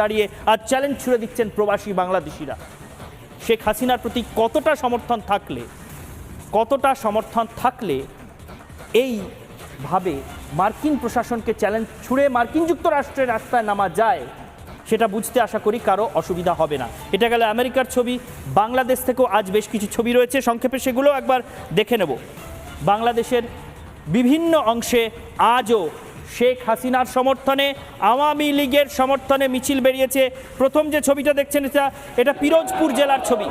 দাঁড়িয়ে আজ চ্যালেঞ্জ ছুড়ে দিচ্ছেন প্রবাসী বাংলাদেশিরা। শেখ হাসিনার প্রতি কতটা সমর্থন থাকলে এইভাবে মার্কিন প্রশাসনকে চ্যালেঞ্জ ছুড়ে মার্কিন যুক্তরাষ্ট্রের রাস্তায় নামা যায় সেটা বুঝতে আশা করি কারো অসুবিধা হবে না। এটা গেল আমেরিকার ছবি। বাংলাদেশ থেকেও আজ বেশ কিছু ছবি রয়েছে, সংক্ষেপে সেগুলো একবার দেখে নেব। বাংলাদেশের বিভিন্ন অংশে আজও শেখ হাসিনার সমর্থনে, আওয়ামী লীগের সমর্থনে মিছিল বেরিয়েছে। প্রথম যে ছবিটা দেখছেন এটা পিরোজপুর জেলার ছবি,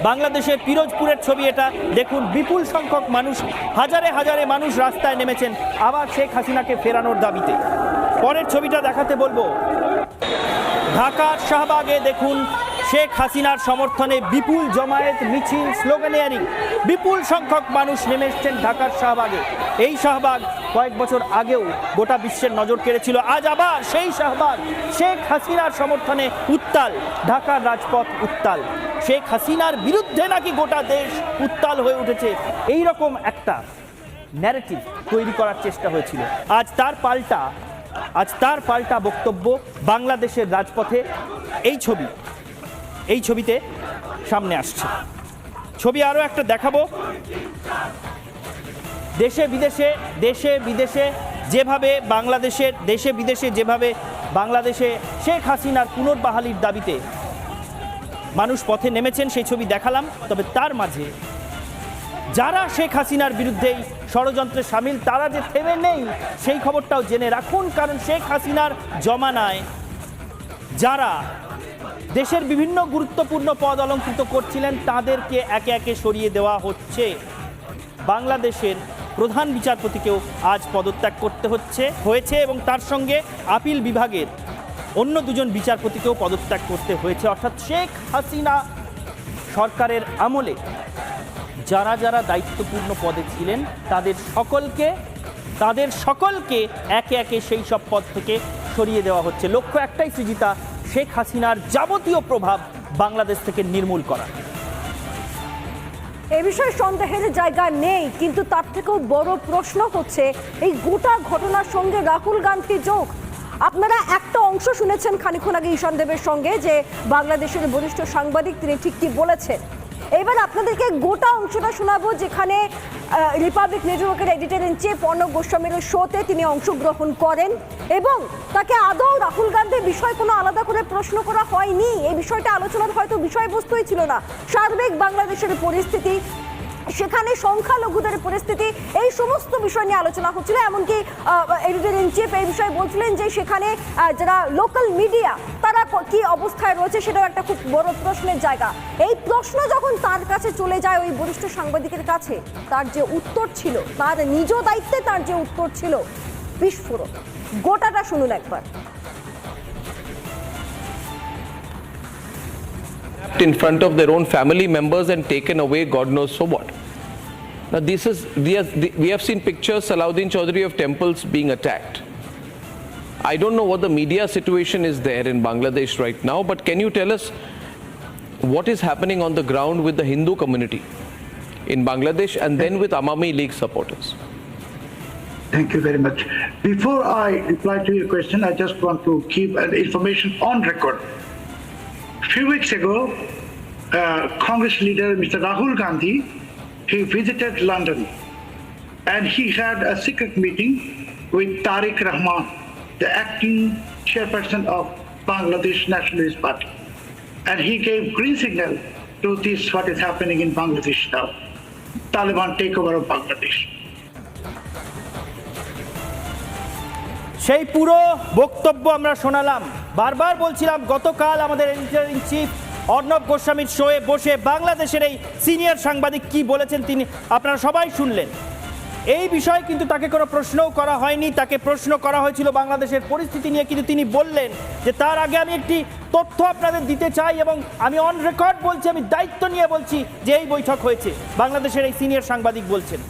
বাংলাদেশের পিরোজপুরের ছবি এটা। দেখুন বিপুল সংখ্যক মানুষ, হাজারে হাজারে মানুষ রাস্তায় নেমেছেন আবার শেখ হাসিনাকে ফেরানোর দাবিতে। পরের ছবিটা দেখাতে বলবো, ঢাকার শাহবাগে দেখুন শেখ হাসিনার সমর্থনে বিপুল জমায়েত, মিছিল, স্লোগানিয়ারিং। বিপুল সংখ্যক মানুষ নেমে এসছেন ঢাকার শাহবাগে। এই শাহবাগ কয়েক বছর আগেও গোটা বিশ্বের নজর কেড়েছিল, আজ আবার সেই শাহবাগ শেখ হাসিনার সমর্থনে উত্তাল। ঢাকার রাজপথ উত্তাল, শেখ হাসিনার বিরুদ্ধে নাকি গোটা দেশ উত্তাল হয়ে উঠেছে, এই রকম একটা ন্যারেটিভ তৈরি করার চেষ্টা হয়েছিল। আজ তার পাল্টা বক্তব্য বাংলাদেশের রাজপথে। এই ছবিতে সামনে আসছে। ছবি আরও একটা দেখাবো। দেশে বিদেশে যেভাবে বাংলাদেশে শেখ হাসিনার পুনর্বহালির দাবিতে মানুষ পথে নেমেছেন, সেই ছবি দেখালাম। তবে তার মাঝে যারা শেখ হাসিনার বিরুদ্ধেই ষড়যন্ত্রে সামিল তারা যে থেমে নেই সেই খবরটাও জেনে রাখুন। কারণ শেখ হাসিনার জমানায় যারা দেশের বিভিন্ন গুরুত্বপূর্ণ পদ অলঙ্কৃত করছিলেন তাদেরকে একে একে সরিয়ে দেওয়া হচ্ছে। বাংলাদেশের প্রধান বিচারপতিকেও আজ পদত্যাগ করতে হয়েছে এবং তার সঙ্গে আপিল বিভাগের অন্য দুজন বিচারপতিকেও পদত্যাগ করতে হয়েছে। অর্থাৎ শেখ হাসিনা সরকারের আমলে যারা যারা দায়িত্বপূর্ণ পদে ছিলেন তাদের সকলকে একে একে সেই সব পদ থেকে সরিয়ে দেওয়া হচ্ছে। লক্ষ্য একটাই সৃজিতা, শেখ হাসিনার যাবতীয় প্রভাব বাংলাদেশ থেকে নির্মূল করা। এ বিষয়ে সন্দেহের জায়গা নেই, কিন্তু তার থেকেও বড় প্রশ্ন হচ্ছে এই গোটা ঘটনার সঙ্গে রাহুল গান্ধী যোগ। আপনারা একটা অংশ শুনেছেন খানিকক্ষণ আগে ঈশান দেবের সঙ্গে, যে বাংলাদেশের বরিষ্ঠ সাংবাদিক তিনি ঠিক কি বলেছেন। এবার আপনাদেরকে গোটা অংশটা শোনাবো, যেখানে রিপাবলিক নেটওয়ার্কের এডিটর ইন চিফ অর্ণব গোস্বামীর শোতে তিনি অংশগ্রহণ করেন এবং তাকে আদৌ রাহুল গান্ধীর বিষয় কোনো আলাদা করে প্রশ্ন করা হয়নি। এই বিষয়টা আলোচনার হয়তো বিষয়বস্তুই ছিল না। সার্বিক বাংলাদেশের পরিস্থিতি, সেখানে সংখ্যালঘুদের পরিস্থিতি, এই সমস্ত বিষয় নিয়ে আলোচনা হচ্ছিল। এমনকি এডিটর ইন চিফ এই বিষয়ে বলছিলেন যে সেখানে যারা লোকাল মিডিয়া তারা কি অবস্থায় রয়েছে সেটাও একটা খুব বড় প্রশ্নের জায়গা। এই প্রশ্ন যখন তার কাছে চলে যায়, ওই বরিষ্ঠ সাংবাদিকের কাছে, তার যে উত্তর ছিল, তার নিজ দায়িত্বে তার যে উত্তর ছিল, বিস্ফোরক। গোটাটা শুনুন একবার। In front of their own family members and taken away God knows so what. Now we have seen pictures, Salahuddin Chaudhary, of temples being attacked. I don't know what the media situation is there in Bangladesh right now, but can you tell us what is happening on the ground with the Hindu community in Bangladesh and then with Awami League supporters? Thank you very much. Before I reply to your question, I just want to keep information on record. A few weeks ago, Congress leader Mr. Rahul Gandhi, he visited London and he had a secret meeting with Tariq Rahman, the acting chairperson of Bangladesh Nationalist Party. And he gave green signal to this, what is happening in Bangladesh now, Taliban takeover of Bangladesh. সেই পুরো বক্তব্য আমরা শোনালাম। বারবার বলছিলাম, গতকাল আমাদের editor in chief Arnab গোস্বামীর শোয়ে বসে বাংলাদেশের এই সিনিয়র সাংবাদিক কি বলেছেন তিনি আপনারা সবাই শুনলেন। এই বিষয়ে কিন্তু তাকে কোনো প্রশ্নও করা হয়নি। তাকে প্রশ্ন করা হয়েছিল বাংলাদেশের পরিস্থিতি নিয়ে, কিন্তু তিনি বললেন যে তার আগে আমি একটি তথ্য আপনাদের দিতে চাই এবং আমি অন রেকর্ড বলছি, আমি দায়িত্ব নিয়ে বলছি যে এই বৈঠক হয়েছে। বাংলাদেশের এই সিনিয়র সাংবাদিক বলছেন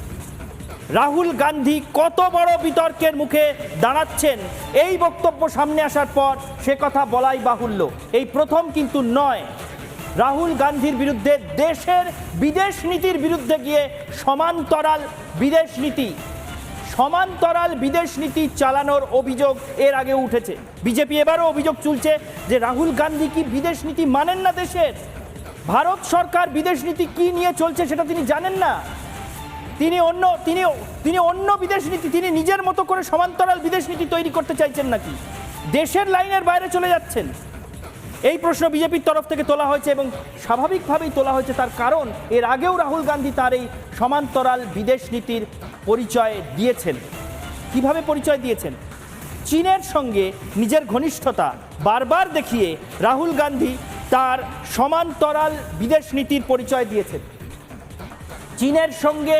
রাহুল গান্ধী কত বড় বিতর্কের মুখে দাঁড়াচ্ছেন এই বক্তব্য সামনে আসার পর সে কথা বলাই বাহুল্য। এই প্রথম কিন্তু নয়। রাহুল গান্ধীর বিরুদ্ধে দেশের বিদেশ নীতির বিরুদ্ধে গিয়ে সমান্তরাল বিদেশ নীতি সমান্তরাল বিদেশ নীতি চালানোর অভিযোগ এর আগে উঠেছে। বিজেপি এবারও অভিযোগ তুলছে যে রাহুল গান্ধী কি বিদেশ নীতি মানেন না দেশের, ভারত সরকার বিদেশ নীতি কি নিয়ে চলছে সেটা তিনি জানেন না, তিনি অন্য বিদেশ নীতি, তিনি নিজের মতো করে সমান্তরাল বিদেশ নীতি তৈরি করতে চাইছেন নাকি, দেশের লাইনের বাইরে চলে যাচ্ছেন। এই প্রশ্ন বিজেপির তরফ থেকে তোলা হয়েছে এবং স্বাভাবিকভাবেই তোলা হয়েছে, তার কারণ এর আগেও রাহুল গান্ধী তার এই সমান্তরাল বিদেশ নীতির পরিচয় দিয়েছেন। কিভাবে পরিচয় দিয়েছেন? চীনের সঙ্গে নিজের ঘনিষ্ঠতা বারবার দেখিয়ে রাহুল গান্ধী তার সমান্তরাল বিদেশ নীতির পরিচয় দিয়েছেন। চীনের সঙ্গে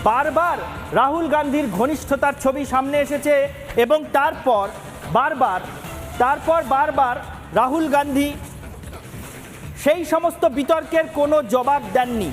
বারবার রাহুল গান্ধীর ঘনিষ্ঠতার ছবি সামনে এসেছে এবং তারপর বারবার রাহুল গান্ধী সেই সমস্ত বিতর্কের কোনো জবাব দেননি।